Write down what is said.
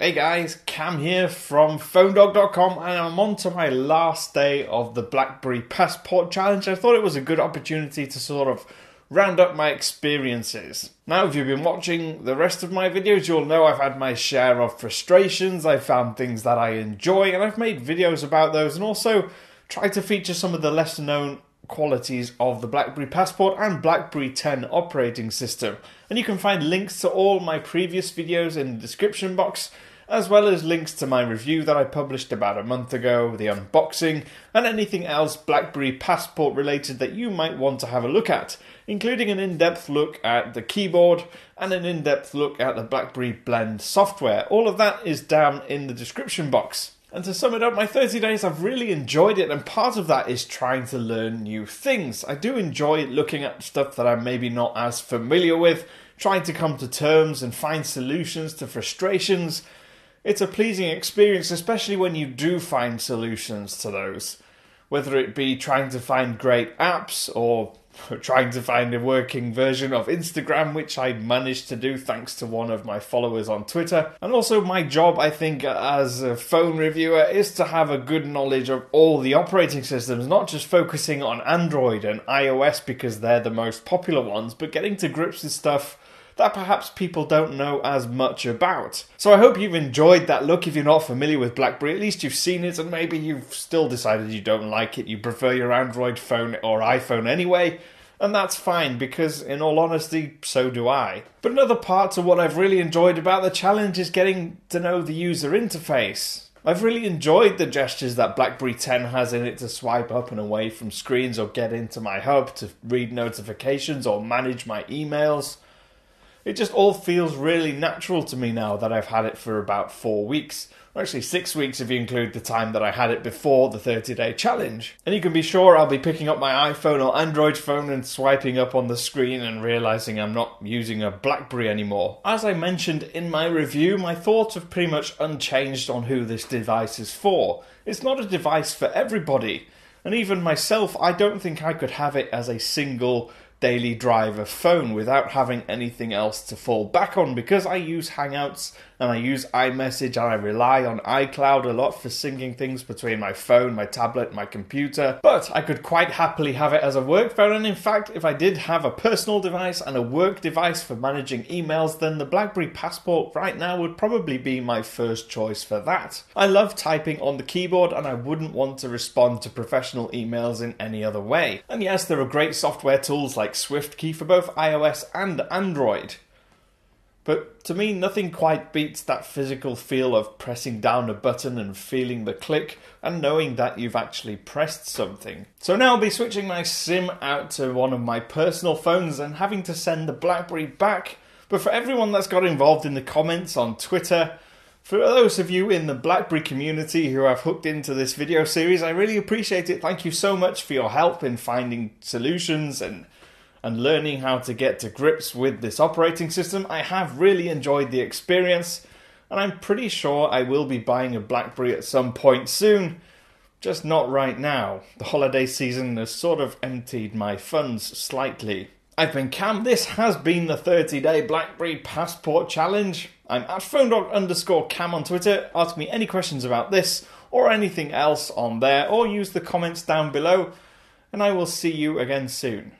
Hey guys, Cam here from PhoneDog.com, and I'm on to my last day of the BlackBerry Passport challenge. I thought it was a good opportunity to sort of round up my experiences. Now, if you've been watching the rest of my videos, you'll know I've had my share of frustrations. I've found things that I enjoy, and I've made videos about those, and also tried to feature some of the lesser known qualities of the BlackBerry Passport and BlackBerry 10 operating system. And you can find links to all my previous videos in the description box, as well as links to my review that I published about a month ago, the unboxing, and anything else BlackBerry Passport related that you might want to have a look at, including an in-depth look at the keyboard and an in-depth look at the BlackBerry Blend software. All of that is down in the description box. And to sum it up, my 30 days, I've really enjoyed it, and part of that is trying to learn new things. I do enjoy looking at stuff that I'm maybe not as familiar with, trying to come to terms and find solutions to frustrations. It's a pleasing experience, especially when you do find solutions to those. Whether it be trying to find great apps or trying to find a working version of Instagram, which I managed to do thanks to one of my followers on Twitter. And also my job, I think, as a phone reviewer is to have a good knowledge of all the operating systems, not just focusing on Android and iOS because they're the most popular ones, but getting to grips with stuff that perhaps people don't know as much about. So I hope you've enjoyed that look. If you're not familiar with BlackBerry, at least you've seen it, and maybe you've still decided you don't like it, you prefer your Android phone or iPhone anyway, and that's fine, because in all honesty, so do I. But another part to what I've really enjoyed about the challenge is getting to know the user interface. I've really enjoyed the gestures that BlackBerry 10 has in it to swipe up and away from screens or get into my hub to read notifications or manage my emails. It just all feels really natural to me now that I've had it for about 4 weeks. Or actually 6 weeks if you include the time that I had it before the 30-day challenge. And you can be sure I'll be picking up my iPhone or Android phone and swiping up on the screen and realizing I'm not using a BlackBerry anymore. As I mentioned in my review, my thoughts are pretty much unchanged on who this device is for. It's not a device for everybody. And even myself, I don't think I could have it as a single daily driver phone without having anything else to fall back on, because I use Hangouts and I use iMessage and I rely on iCloud a lot for syncing things between my phone, my tablet, my computer. But I could quite happily have it as a work phone, and in fact, if I did have a personal device and a work device for managing emails, then the BlackBerry Passport right now would probably be my first choice for that. I love typing on the keyboard, and I wouldn't want to respond to professional emails in any other way. And yes, there are great software tools like SwiftKey for both iOS and Android. But to me, nothing quite beats that physical feel of pressing down a button and feeling the click and knowing that you've actually pressed something. So now I'll be switching my SIM out to one of my personal phones and having to send the BlackBerry back. But for everyone that's got involved in the comments on Twitter, for those of you in the BlackBerry community who have hooked into this video series, I really appreciate it. Thank you so much for your help in finding solutions and learning how to get to grips with this operating system. I have really enjoyed the experience, and I'm pretty sure I will be buying a BlackBerry at some point soon, just not right now. The holiday season has sort of emptied my funds slightly. I've been Cam. This has been the 30-day BlackBerry Passport Challenge. I'm at phonedog_Cam on Twitter. Ask me any questions about this or anything else on there, or use the comments down below, and I will see you again soon.